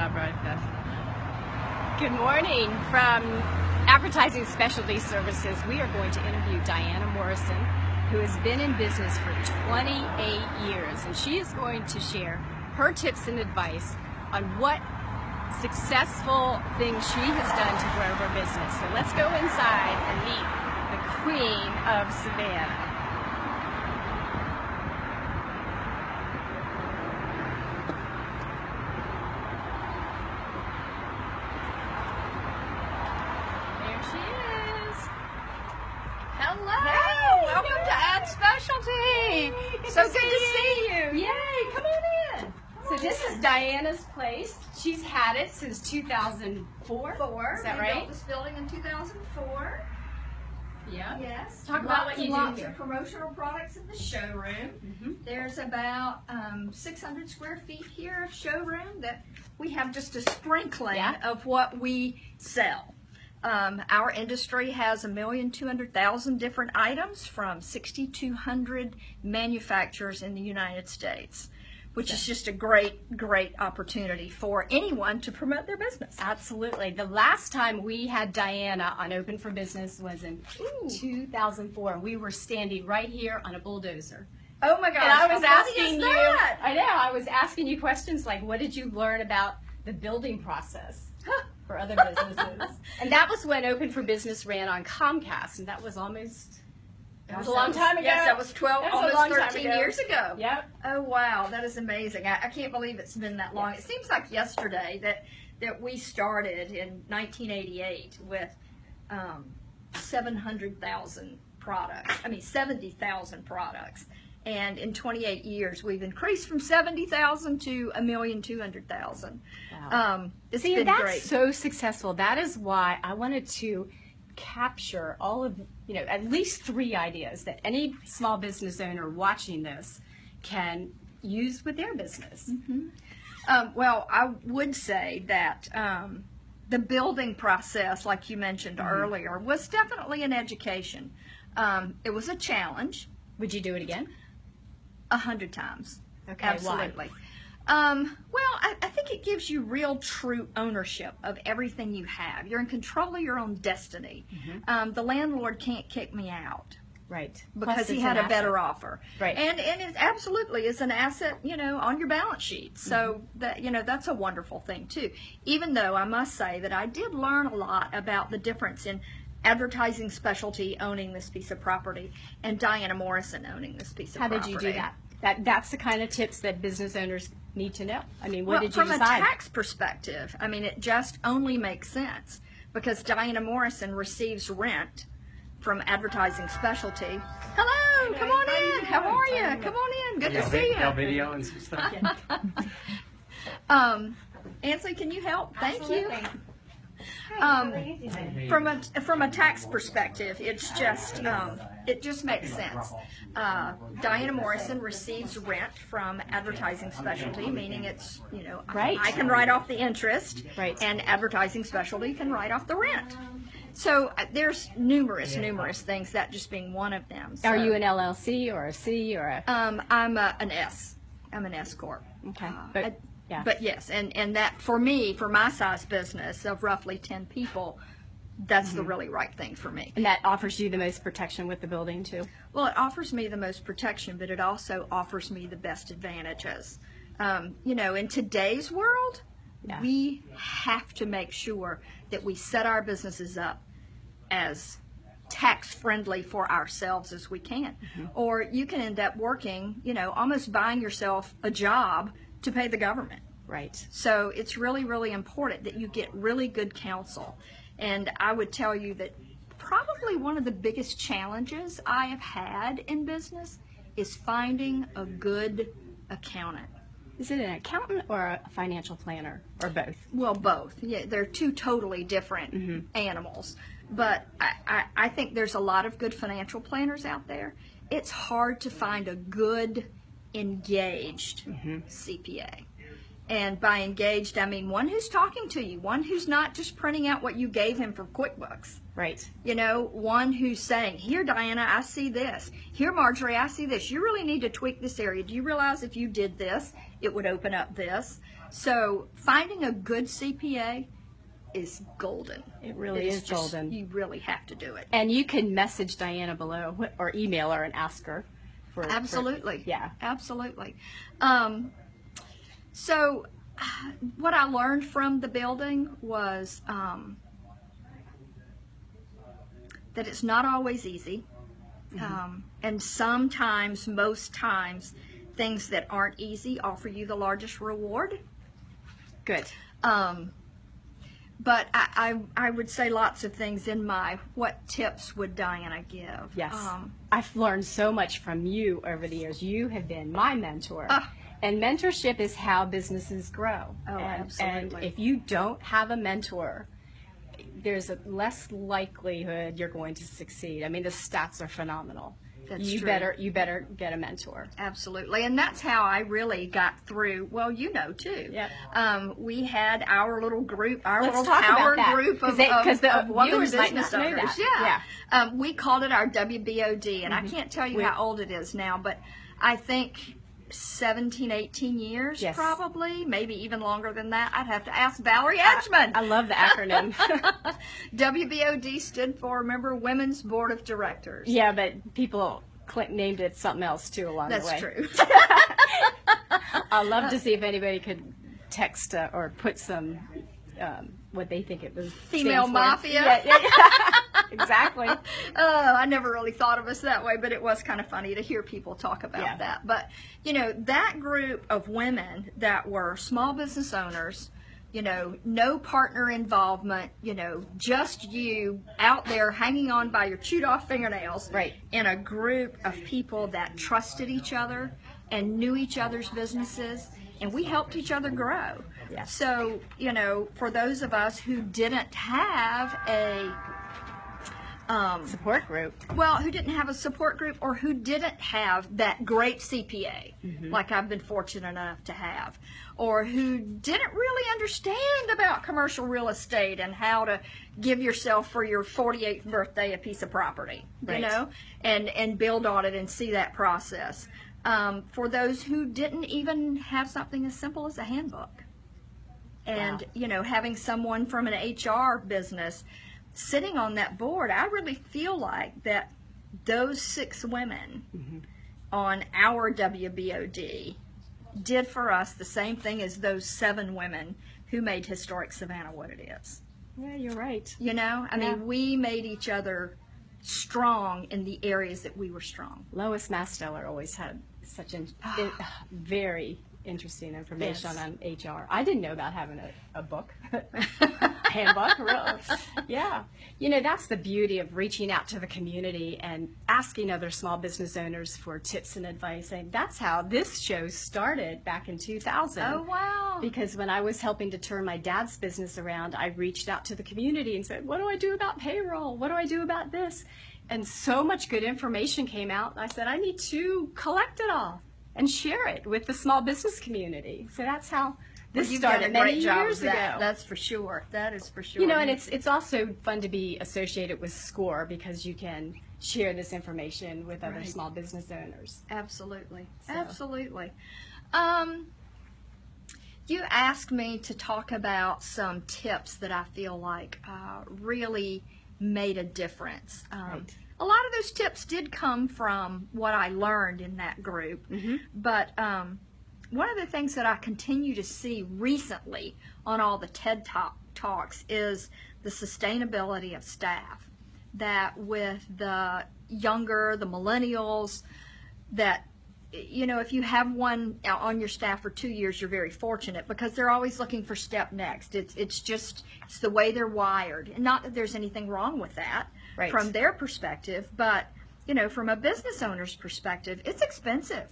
not broadcast. Good morning from Advertising Specialty Services. We are going to interview Diana Morrison, who has been in business for 28 years, and she is going to share her tips and advice on what successful things she has done to grow her business. So let's go inside and meet the Queen of Savannah. Welcome to Ad Specialty. So good to see you. Yay, come on in. So this is Diana's place. She's had it since 2004. Is that right? We built this building in 2004. Yeah. Yes. Talk about what you do lots here. of promotional products in the showroom. There's about 600 square feet here of showroom that we have just a sprinkling of what we sell. Our industry has 1,200,000 different items from 6,200 manufacturers in the United States, which is just a great opportunity for anyone to promote their business. Absolutely. The last time we had Diana on Open for Business was in 2004. We were standing right here on a bulldozer. Oh my gosh. And I was how funny asking is you, that? I know, I was asking you questions like, what did you learn about the building process for other businesses? And that was when Open for Business ran on Comcast, and that was almost, that was a long time ago. Yes, that was almost 13 years ago. Yep. Oh wow, that is amazing. I can't believe it's been that long. Yes. It seems like yesterday that we started in 1988 with 700,000 products. I mean 70,000 products. And in 28 years, we've increased from 70,000 to 1,200,000. Wow. It's See, been that's great. so successful. That is why I wanted to capture all of, at least 3 ideas that any small business owner watching this can use with their business. Well, I would say that the building process, like you mentioned earlier, was definitely an education. It was a challenge. Would you do it again? 100 times. Okay, Absolutely. why? Well, I think it gives you real, true ownership of everything you have. You're in control of your own destiny. The landlord can't kick me out. Right. Because Plus he it's had an a better asset. offer. Right. And it absolutely is an asset, on your balance sheet. So that, that's a wonderful thing too. Even though I must say that I did learn a lot about the difference in Advertising Specialty owning this piece of property and Diana Morrison owning this piece of How property. did you do that? That's the kind of tips that business owners need to know. I mean, what Well, did you from decide? a tax perspective, I mean, it just only makes sense because Diana Morrison receives rent from Advertising Specialty. Hello, come on in. How are you? Come on in. Good to see No you. video and some stuff. Ansley, can you help? Thank you. Absolutely. From a tax perspective, it's just it just makes sense. Diana Morrison receives rent from Advertising Specialty, meaning it's Right. I can write off the interest, Right. and Advertising Specialty can write off the rent. So there's numerous things, that just being one of them. So, Are you an LLC or a C or a? I'm an S. I'm an S corp. Okay. Yeah. But yes, and that for me, for my size business of roughly 10 people, that's the really right thing for me. And that offers you the most protection with the building too. Well, it offers me the most protection, but it also offers me the best advantages. In today's world, Yeah. we have to make sure that we set our businesses up as tax friendly for ourselves as we can. Or you can end up working, almost buying yourself a job to pay the government. Right. So it's really, really important that you get really good counsel. And I would tell you that probably one of the biggest challenges I have had in business is finding a good accountant. Is it an accountant or a financial planner or both? Well, both. Yeah, they're two totally different animals. But I think there's a lot of good financial planners out there. It's hard to find a good, engaged CPA. And by engaged, I mean one who's talking to you, one who's not just printing out what you gave him for QuickBooks. Right. You know, one who's saying, here, Diana, I see this. Here, Marjorie, I see this. You really need to tweak this area. Do you realize if you did this, it would open up this? So finding a good CPA is golden. It really is golden. You really have to do it. And you can message Diana below or email her and ask her for. Absolutely. Yeah. Absolutely. So what I learned from the building was that it's not always easy. And sometimes, most times, things that aren't easy offer you the largest reward. Good. But I would say lots of things in my, what tips would Diana give? Yes. I've learned so much from you over the years. You have been my mentor. And mentorship is how businesses grow. Oh, absolutely. And if you don't have a mentor, there's a less likelihood you're going to succeed. I mean, the stats are phenomenal. That's true. You better get a mentor. Absolutely. And that's how I really got through, well, you know, too. Yep. We had our little group, our Let's little talk power about that. group of the women viewers might business not know owners. that. Yeah. We called it our WBOD, and I can't tell you how old it is now, but I think 17, 18 years, Yes. probably, maybe even longer than that. I'd have to ask Valerie Edgman. I love the acronym. WBOD stood for, remember, Women's Board of Directors. Yeah, but people named it something else too along the way. That's true. I'd love to see if anybody could text or put some what they think it was. Female mafia. Yeah. Exactly. I never really thought of us that way, but it was kind of funny to hear people talk about that. But, you know, that group of women that were small business owners, you know, no partner involvement, you know, just you out there hanging on by your chewed off fingernails. Right. In a group of people that trusted each other and knew each other's businesses, and we helped each other grow. Yes. So, you know, for those of us who didn't have a support group. Well, who didn't have a support group or who didn't have that great CPA, like I've been fortunate enough to have, or who didn't really understand about commercial real estate and how to give yourself for your 48th birthday a piece of property, you know, and build on it and see that process. For those who didn't even have something as simple as a handbook. And, you know, having someone from an HR business sitting on that board, I really feel like that those 6 women on our WBOD did for us the same thing as those 7 women who made Historic Savannah what it is. Yeah, you're right. You know, I mean, we made each other strong in the areas that we were strong. Lois Masteller always had such very interesting information on HR. I didn't know about having a book, handbook, really. Yeah. You know, that's the beauty of reaching out to the community and asking other small business owners for tips and advice. And that's how this show started back in 2000. Oh, wow. Because when I was helping to turn my dad's business around, I reached out to the community and said, what do I do about payroll? What do I do about this? And so much good information came out. I said, I need to collect it all and share it with the small business community. So that's how this started many years ago. That's for sure. That is for sure. You know, and it's also fun to be associated with SCORE because you can share this information with other small business owners. Absolutely. So. Absolutely. You asked me to talk about some tips that I feel like really made a difference. A lot of those tips did come from what I learned in that group, but one of the things that I continue to see recently on all the TED Talks is the sustainability of staff. That with the younger, the millennials, that, you know, if you have one on your staff for 2 years, you're very fortunate because they're always looking for step next. It's the way they're wired. And not that there's anything wrong with that from their perspective, but, you know, from a business owner's perspective, it's expensive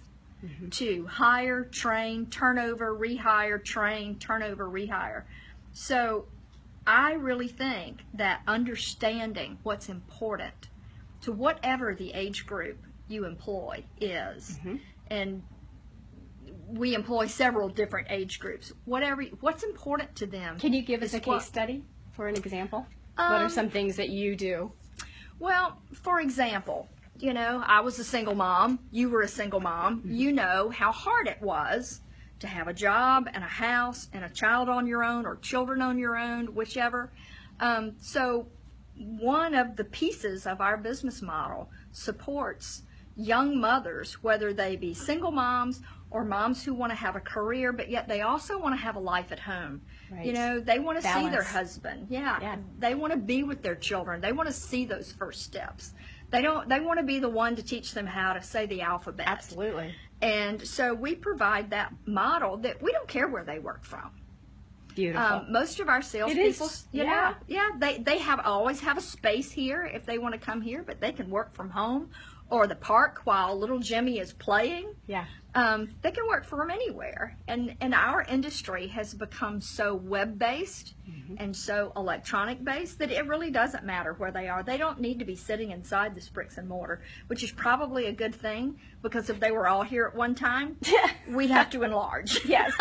to hire, train, turnover, rehire, train, turnover, rehire. So I really think that understanding what's important to whatever the age group you employ is, and we employ several different age groups. What's important to them. Can you give us a case study for an example? What are some things that you do? Well, for example, you know, I was a single mom. You were a single mom. Mm-hmm. You know how hard it was to have a job and a house and a child on your own or children on your own, whichever. So one of the pieces of our business model supports young mothers, whether they be single moms or moms who want to have a career, but yet they also want to have a life at home. Right. You know, they want to see their Balance. husband. Yeah. They want to be with their children. They want to see those first steps. They want to be the one to teach them how to say the alphabet. Absolutely. And so we provide that model that we don't care where they work from. Beautiful. Most of our salespeople, they always have a space here if they want to come here, but they can work from home or the park while little Jimmy is playing. Yeah. They can work from anywhere. And our industry has become so web-based and so electronic-based that it really doesn't matter where they are. They don't need to be sitting inside this bricks and mortar, which is probably a good thing, because if they were all here at one time, we'd have to enlarge. Yes.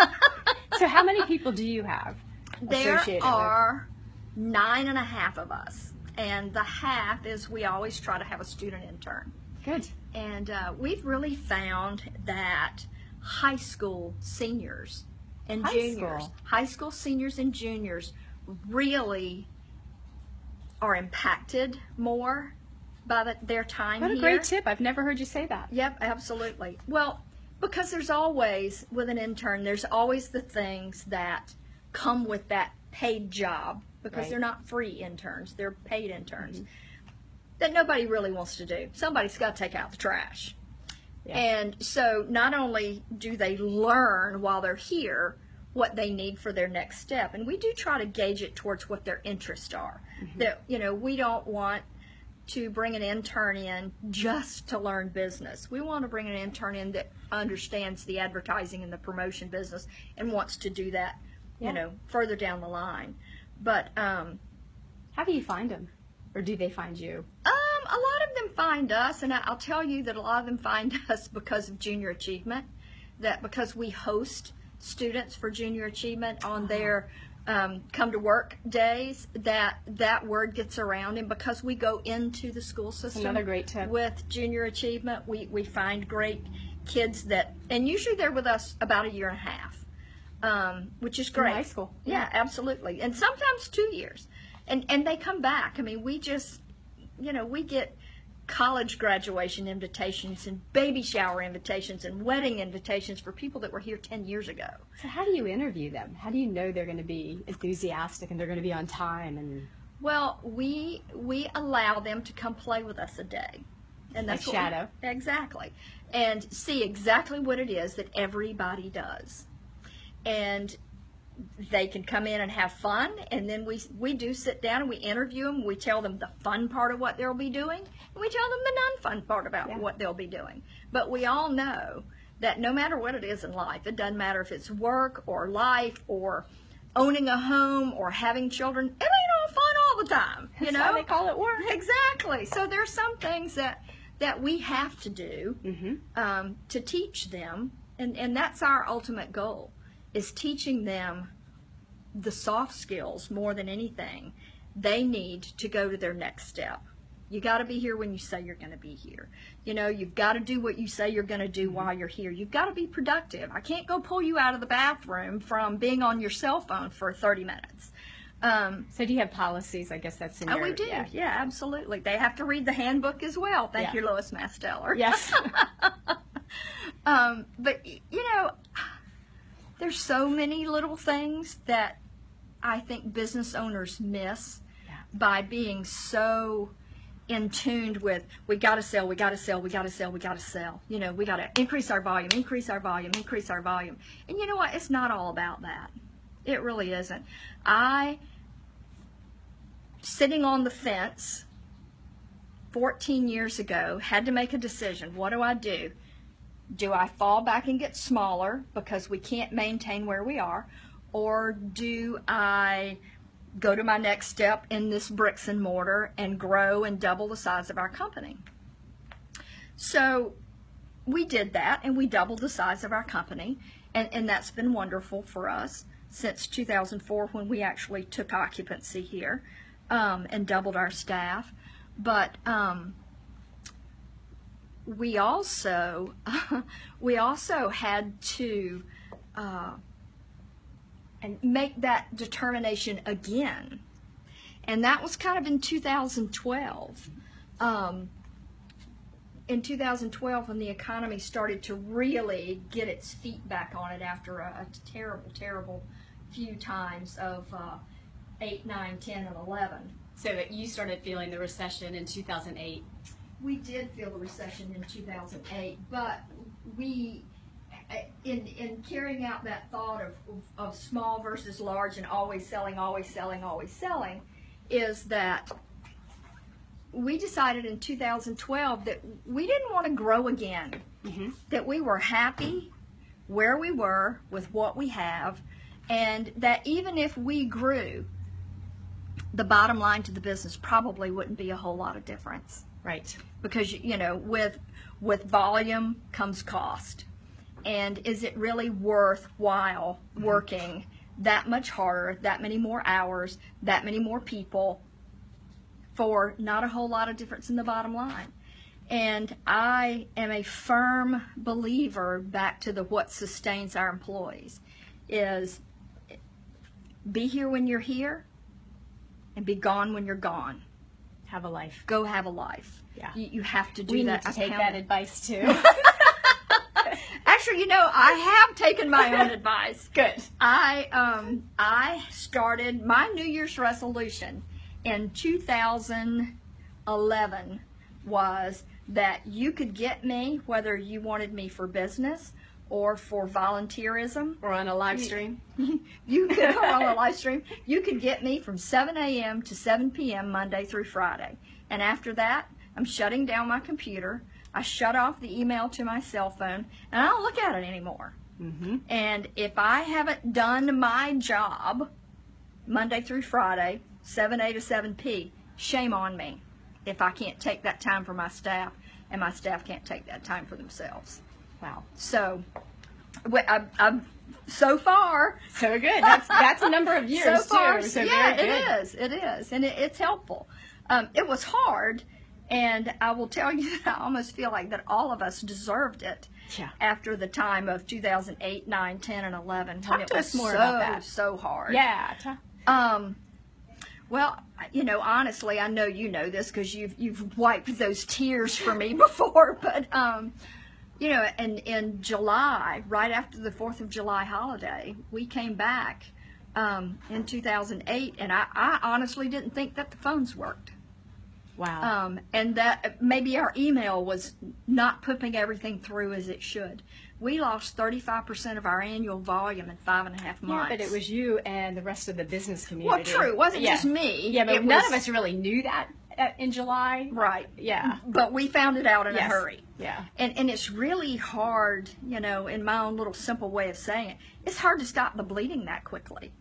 So how many people do you have There associated are 9.5 of us, and the half is we always try to have a student intern. Good. And we've really found that high school seniors and juniors, high school seniors and juniors really are impacted more by their time here. What a great tip. I've never heard you say that. Yep, absolutely. Well, because there's always, with an intern, there's always the things that come with that paid job, because Right. they're not free interns, they're paid interns, that nobody really wants to do. Somebody's got to take out the trash. Yeah. And so not only do they learn while they're here what they need for their next step, and we do try to gauge it towards what their interests are. That, you know, we don't want to bring an intern in just to learn business. We want to bring an intern in that understands the advertising and the promotion business and wants to do that, Yeah. you know, further down the line. But How do you find them? Or do they find you? a lot of them find us, and I'll tell you that a lot of them find us because of Junior Achievement, that because we host students for Junior Achievement on their come to work days, that word gets around, and because we go into the school system Another great tip. with Junior Achievement, we find great kids that, and usually they're with us about a year and a half, which is great. high school. Yeah, absolutely. And sometimes 2 years. And they come back. I mean, we just, you know, we get college graduation invitations and baby shower invitations and wedding invitations for people that were here 10 years ago. So how do you interview them? How do you know they're going to be enthusiastic and they're going to be on time? And Well, we allow them to come play with us a day. And that's Like shadow. Exactly. And see exactly what it is that everybody does. And they can come in and have fun, and then we do sit down and we interview them. We tell them the fun part of what they'll be doing, and we tell them the non-fun part about what they'll be doing. But we all know that no matter what it is in life, it doesn't matter if it's work or life or owning a home or having children, it ain't all fun all the time. You That's know, why they call it work. Exactly. So there's some things that we have to do to teach them, and that's our ultimate goal, is teaching them the soft skills more than anything they need to go to their next step. You got to be here when you say you're going to be here. You know, you've got to do what you say you're going to do while you're here. You've got to be productive. I can't go pull you out of the bathroom from being on your cell phone for 30 minutes. so do you have policies? I guess that's in your... We do. Yeah, absolutely. They have to read the handbook as well. Thank you, Lois Masteller. Yes. But, you know, there's so many little things that I think business owners miss by being so in tune with, we got to sell, we got to sell, we got to sell, we got to sell. You know, we got to increase our volume, increase our volume, increase our volume. And you know what? It's not all about that. It really isn't. Sitting on the fence 14 years ago, had to make a decision. What do? Do I fall back and get smaller because we can't maintain where we are? Or do I go to my next step in this bricks and mortar and grow and double the size of our company? So we did that, and we doubled the size of our company, and that's been wonderful for us since 2004 when we actually took occupancy here, and doubled our staff. But we also had to and make that determination again, and that was kind of in 2012. In 2012, when the economy started to really get its feet back on it after a terrible few times of 8, 9, 10, and 11. So that you started feeling the recession in 2008. We did feel the recession in 2008, but we, in carrying out that thought of small versus large and always selling, is that we decided in 2012 that we didn't want to grow again, that we were happy where we were with what we have, and that even if we grew, the bottom line to the business probably wouldn't be a whole lot of difference. Right. Because, you know, with volume comes cost. And is it really worthwhile working that much harder, that many more hours, that many more people, for not a whole lot of difference in the bottom line? And I am a firm believer, back to the what sustains our employees, is be here when you're here and be gone when you're gone. Have a life. Go have a life. Yeah. You have to do We that. need to take that advice too. Actually, you know, I have taken my own advice. Good. I started my New Year's resolution in 2011 was that you could get me whether you wanted me for business or for volunteerism. Or on a live stream. You could go on a live stream. You could get me from 7 a.m. to 7 p.m. Monday through Friday. And after that, I'm shutting down my computer. I shut off the email to my cell phone, and I don't look at it anymore. And if I haven't done my job Monday through Friday, 7A to 7P, shame on me if I can't take that time for my staff, and my staff can't take that time for themselves. Wow. So, I'm so far. So good. That's a number of years So far, too. So yeah, very good. it is, and it's helpful. It was hard, and I will tell you that I almost feel like that all of us deserved it. Yeah. After the time of 2008, 9, 10, and 11, Talk when it to was us more so about that. so hard. Yeah. Well, you know, honestly, I know you know this because you've wiped those tears for me before, but you know, in July, right after the 4th of July holiday, we came back in 2008, and I honestly didn't think that the phones worked. Wow. And that maybe our email was not pumping everything through as it should. We lost 35% of our annual volume in 5.5 months. Yeah, but it was you and the rest of the business community. Well, true. It wasn't just me. Yeah, but It none was- of us really knew that in July. Right. Yeah. But we found it out in a Yes. hurry. Yeah. And it's really hard, you know, in my own little simple way of saying it, it's hard to stop the bleeding that quickly.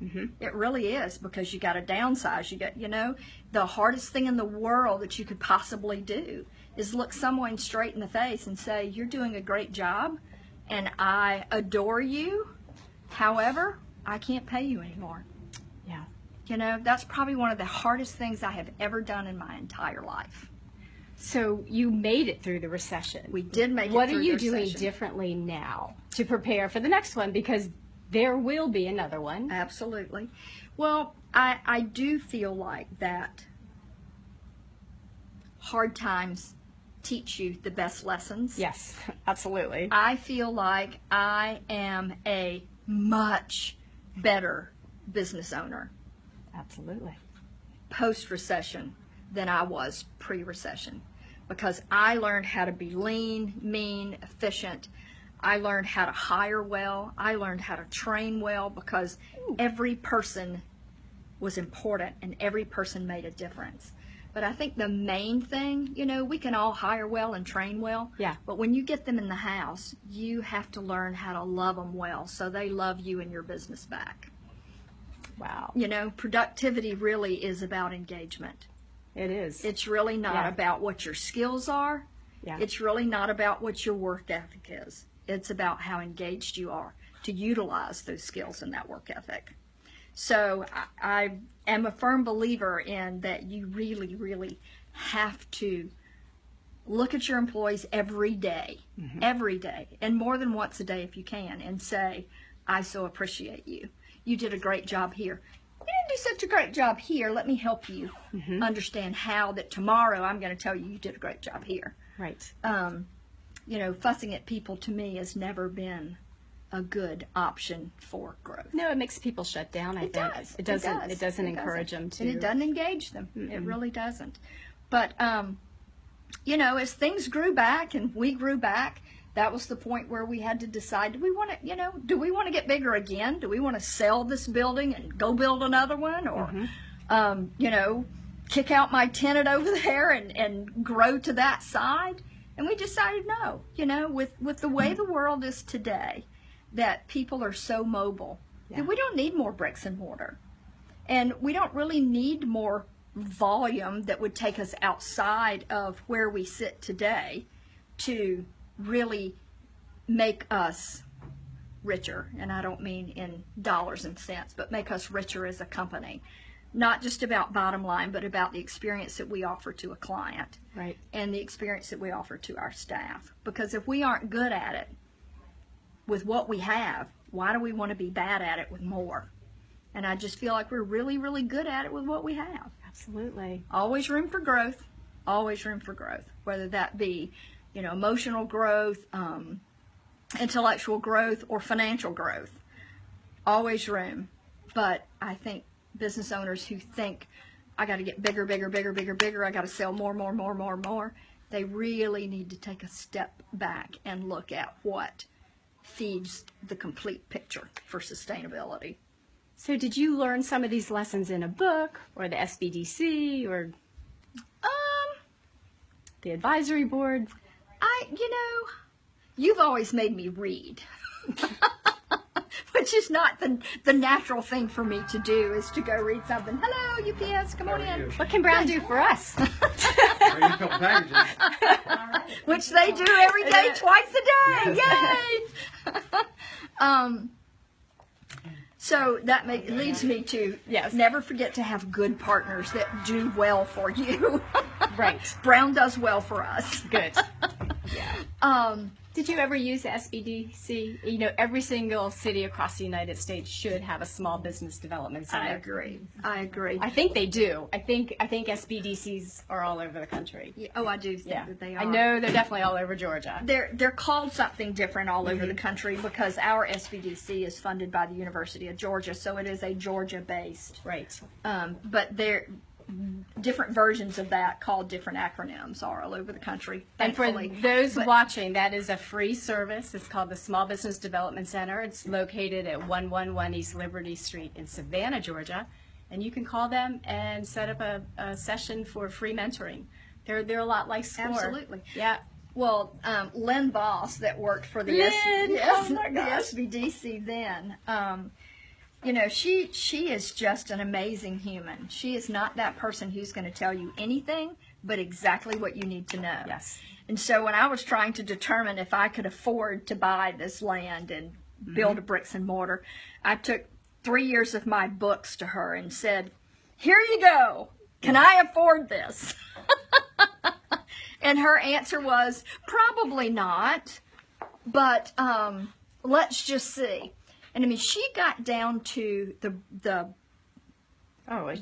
It really is, because you got to downsize. You got, you know, the hardest thing in the world that you could possibly do is look someone straight in the face and say, you're doing a great job and I adore you. However, I can't pay you anymore. Yeah. You know, that's probably one of the hardest things I have ever done in my entire life. So you made it through the recession. We did make it What through are you the doing recession. differently now to prepare for the next one? Because there will be another one. Absolutely. Well, I do feel like that hard times teach you the best lessons. Yes, absolutely. I feel like I am a much better business owner Absolutely. post-recession than I was pre-recession, because I learned how to be lean, mean, efficient. I learned how to hire well. I learned how to train well, because every person was important and every person made a difference. But I think the main thing, you know, we can all hire well and train well. Yeah. But when you get them in the house, you have to learn how to love them well so they love you and your business back. Wow. You know, productivity really is about engagement. It is. It's really not Yeah. about what your skills are. Yeah. It's really not about what your work ethic is. It's about how engaged you are to utilize those skills and that work ethic. So I am a firm believer in that you really, really have to look at your employees every day, and more than once a day if you can, and say, I so appreciate you. You did a great job here. You didn't do such a great job here. Let me help you understand how that tomorrow I'm going to tell you you did a great job here. Right. You know, fussing at people to me has never been a good option for growth. No, it makes people shut down, I think. It doesn't encourage them to. And it doesn't engage them. It really doesn't. But, you know, as things grew back and we grew back, that was the point where we had to decide, do we want to get bigger again? Do we want to sell this building and go build another one? Or, you know, kick out my tenant over there and grow to that side? And we decided no. You know, with the way the world is today, that people are so mobile, that we don't need more bricks and mortar. And we don't really need more volume that would take us outside of where we sit today to really make us richer. And I don't mean in dollars and cents, but make us richer as a company. Not just about bottom line, but about the experience that we offer to a client. Right. And the experience that we offer to our staff. Because if we aren't good at it with what we have, why do we want to be bad at it with more? And I just feel like we're really, really good at it with what we have. Absolutely. Always room for growth. Always room for growth. Whether that be, you know, emotional growth, intellectual growth, or financial growth. Always room. But I think business owners who think, I got to get bigger, bigger, bigger, bigger, bigger, I got to sell more, more, more, more, more, they really need to take a step back and look at what feeds the complete picture for sustainability. So did you learn some of these lessons in a book or the SBDC or the advisory board? You know, you've always made me read, which is not the natural thing for me to do, is to go read something. Hello, UPS, come on in. What can Brown do for us? Which they do every day, twice a day. Yay! So that leads me to never forget to have good partners that do well for you. Right. Brown does well for us. Good. Yeah. Did you ever use the SBDC? You know, every single city across the United States should have a small business development center. I agree. I think they do. I think SBDCs are all over the country. Yeah, I do think that they are. I know they're definitely all over Georgia. They're called something different all over the country because our SBDC is funded by the University of Georgia, so it is a Georgia-based. Right. But they're different versions of that called different acronyms are all over the country. Thankfully. And for those watching, that is a free service. It's called the Small Business Development Center. It's located at 111 East Liberty Street in Savannah, Georgia. And you can call them and set up a session for free mentoring. They're a lot like SCORE. Absolutely. Yeah. Well, Lynn Voss that worked for the SBDC then, you know, she is just an amazing human. She is not that person who's going to tell you anything but exactly what you need to know. Yes. And so when I was trying to determine if I could afford to buy this land and build a bricks and mortar, I took 3 years of my books to her and said, here you go. Can I afford this? And her answer was, probably not, but let's just see. And I mean, she got down to the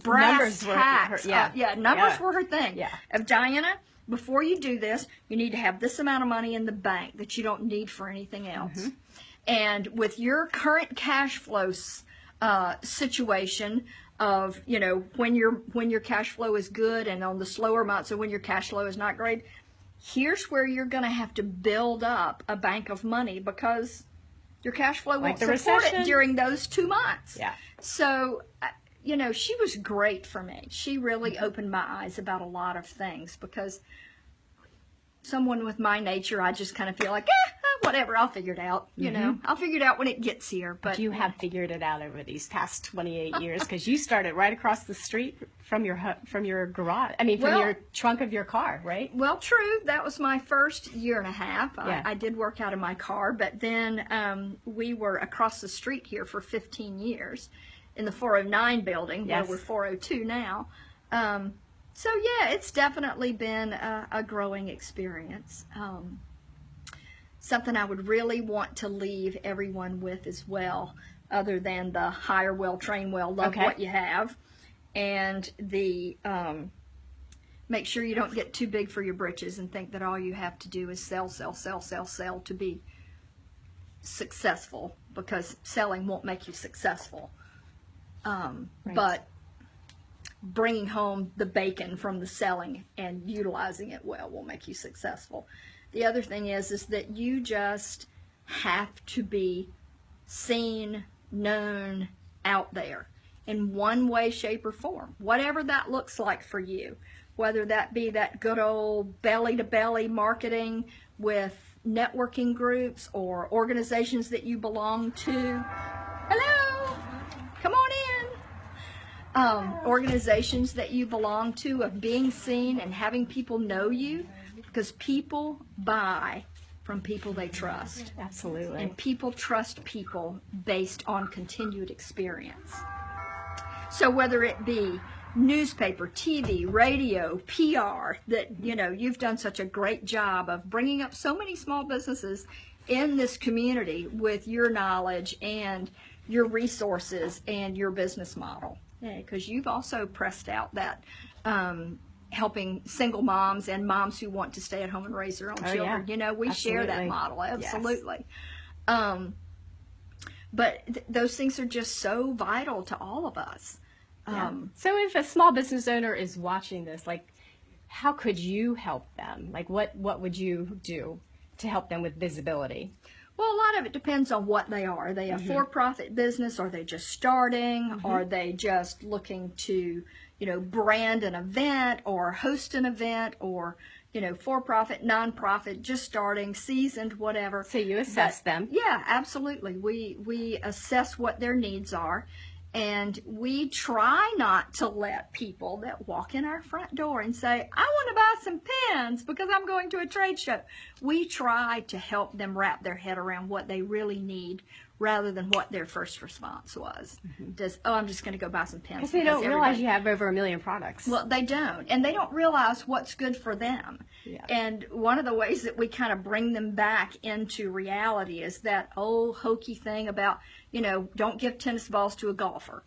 brass tacks. Numbers were her thing. Yeah. Of Diana, before you do this, you need to have this amount of money in the bank that you don't need for anything else. And with your current cash flow situation of, you know, when your cash flow is good and on the slower months or when your cash flow is not great, here's where you're going to have to build up a bank of money because your cash flow won't support it during those 2 months. Yeah. So, you know, she was great for me. She really opened my eyes about a lot of things because someone with my nature, I just kind of feel like, whatever, I'll figure it out. You know, I'll figure it out when it gets here. But you have figured it out over these past 28 years, because you started right across the street from your garage. I mean, from your trunk of your car, right? Well, true. That was my first year and a half. Yeah. I did work out of my car, but then we were across the street here for 15 years in the 409 building, where we're 402 now. So yeah, it's definitely been a growing experience. Something I would really want to leave everyone with as well, other than the hire well, train well, love what you have, and the make sure you don't get too big for your britches and think that all you have to do is sell to be successful, because selling won't make you successful. But bringing home the bacon from the selling and utilizing it well will make you successful. The other thing is that you just have to be seen, known, out there in one way, shape, or form, whatever that looks like for you, whether that be that good old belly-to-belly marketing with networking groups or organizations that you belong to. Hello, come on in. Organizations that you belong to, of being seen and having people know you, because people buy from people they trust. Absolutely. And people trust people based on continued experience. So whether it be newspaper, TV, radio, PR, that, you know, you've done such a great job of bringing up so many small businesses in this community with your knowledge and your resources and your business model. Because you've also pressed out that helping single moms and moms who want to stay at home and raise their own children. Yeah. You know, we share that model, absolutely. Yes. But those things are just so vital to all of us. So if a small business owner is watching this, like, how could you help them? Like, what would you do to help them with visibility? Well, a lot of it depends on what they are. Are they a for-profit business? Are they just starting? Are they just looking to, you know, brand an event or host an event, or, you know, for-profit, non-profit, just starting, seasoned, whatever. So you assess them. Yeah, absolutely. We assess what their needs are. And we try not to let people that walk in our front door and say, I want to buy some pens because I'm going to a trade show. We try to help them wrap their head around what they really need, rather than what their first response was. I'm just going to go buy some pens. Because they don't realize you have over 1 million products. Well, they don't. And they don't realize what's good for them. Yeah. And one of the ways that we kind of bring them back into reality is that old hokey thing about, you know, don't give tennis balls to a golfer.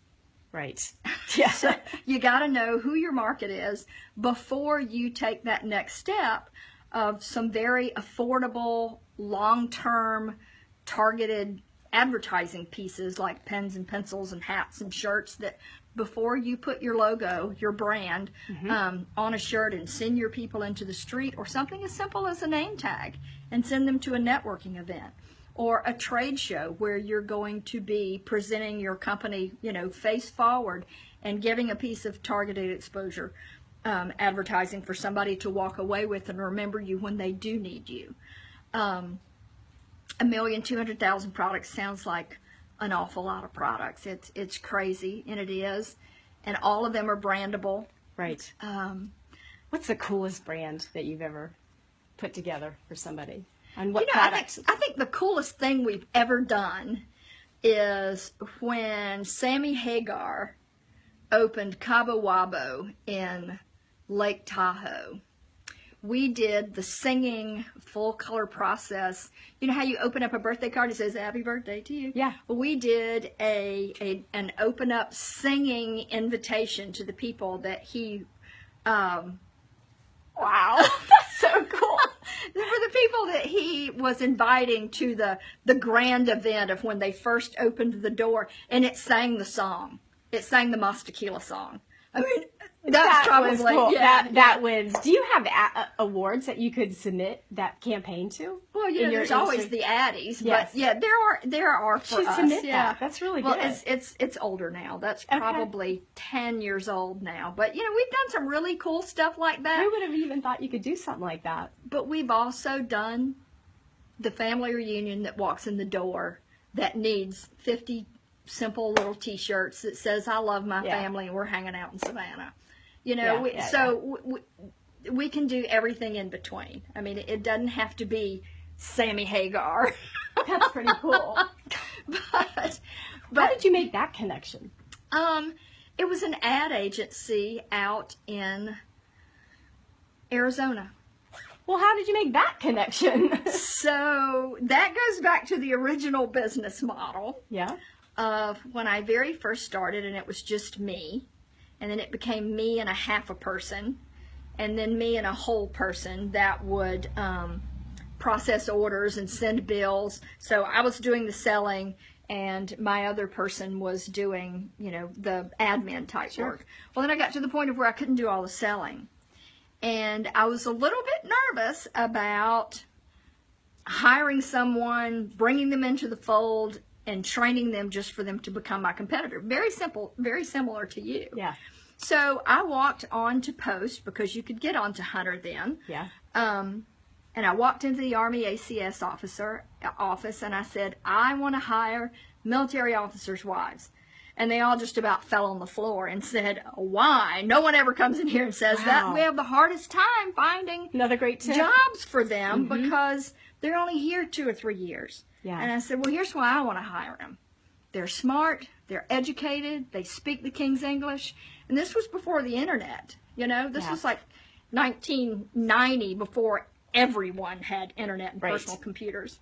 Right. Yeah. So you got to know who your market is before you take that next step of some very affordable, long-term, targeted advertising pieces like pens and pencils and hats and shirts, that before you put your logo, your brand, on a shirt and send your people into the street, or something as simple as a name tag, and send them to a networking event or a trade show where you're going to be presenting your company, you know, face forward and giving a piece of targeted exposure, advertising for somebody to walk away with and remember you when they do need you. 1,200,000 products sounds like an awful lot of products. It's crazy, and it is, and all of them are brandable. Right. What's the coolest brand that you've ever put together for somebody? And what products? I think the coolest thing we've ever done is when Sammy Hagar opened Cabo Wabo in Lake Tahoe. We did the singing full color process. You know how you open up a birthday card, it says happy birthday to you? Yeah. Well, we did an open up singing invitation to the people that he, wow, that's so cool. For the people that he was inviting to the grand event of when they first opened the door, and it sang the song. It sang the Mas Tequila song. I mean, that's probably cool. That wins. Do you have awards that you could submit that campaign to? Well, you know, there's always the Addies, yes. But yeah, there are for us. Submit yeah, that. That's really good. Well, it's older now. That's probably 10 years old now. But you know, we've done some really cool stuff like that. Who would have even thought you could do something like that? But we've also done the family reunion that walks in the door that needs 50 simple little T-shirts that says "I love my family" and we're hanging out in Savannah. You know, we can do everything in between. I mean, it doesn't have to be Sammy Hagar. That's pretty cool. but how did you make that connection? It was an ad agency out in Arizona. Well, how did you make that connection? So that goes back to the original business model. Yeah. Of when I very first started, and it was just me, and then it became me and a half a person, and then me and a whole person that would process orders and send bills. So I was doing the selling, and my other person was doing, you know, the admin type work. Well, then I got to the point of where I couldn't do all the selling. And I was a little bit nervous about hiring someone, bringing them into the fold, and training them just for them to become my competitor. Very simple, very similar to you. Yeah. So I walked on to Post, because you could get onto Hunter then. Yeah. And I walked into the Army ACS office, and I said, I want to hire military officers' wives. And they all just about fell on the floor and said, why? No one ever comes in here and says that. We have the hardest time finding another great tip. Jobs for them because they're only here 2 or 3 years. Yeah. And I said, well, here's why I want to hire them. They're smart, they're educated, they speak the King's English. And this was before the internet. You know, this was like 1990, before everyone had internet and personal computers.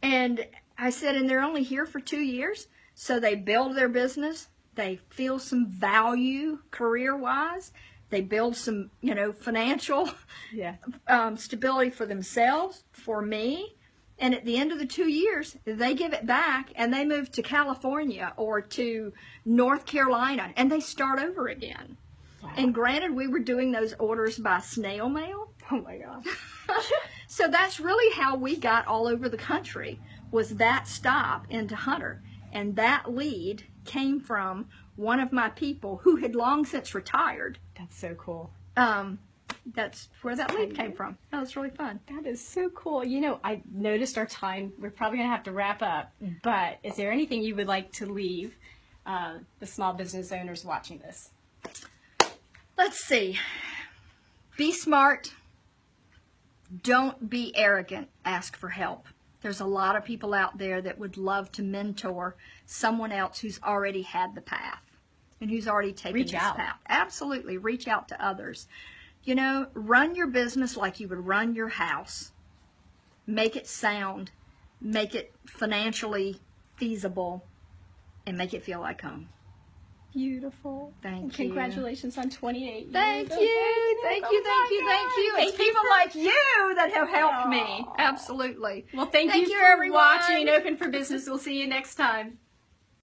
And I said, and they're only here for 2 years, so they build their business, they feel some value career-wise, they build some, you know, financial stability for themselves, for me, and at the end of the 2 years, they give it back, and they move to California or to North Carolina, and they start over again. Wow. And granted, we were doing those orders by snail mail. Oh my gosh. So that's really how we got all over the country, was that stop into Hunter. And that lead came from one of my people who had long since retired. That's so cool. That's where that lead came from. That was really fun. That is so cool. You know, I noticed our time. We're probably going to have to wrap up. But is there anything you would like to leave the small business owners watching this? Let's see. Be smart. Don't be arrogant. Ask for help. There's a lot of people out there that would love to mentor someone else who's already had the path and who's already taken this path. Absolutely. Reach out to others. You know, run your business like you would run your house. Make it sound. Make it financially feasible. And make it feel like home. Beautiful. Thank you. Congratulations on 28 years. Thank you. Thank you. It's people like you that have helped me. Absolutely. Well, thank you for everyone. watching Open for Business. We'll see you next time.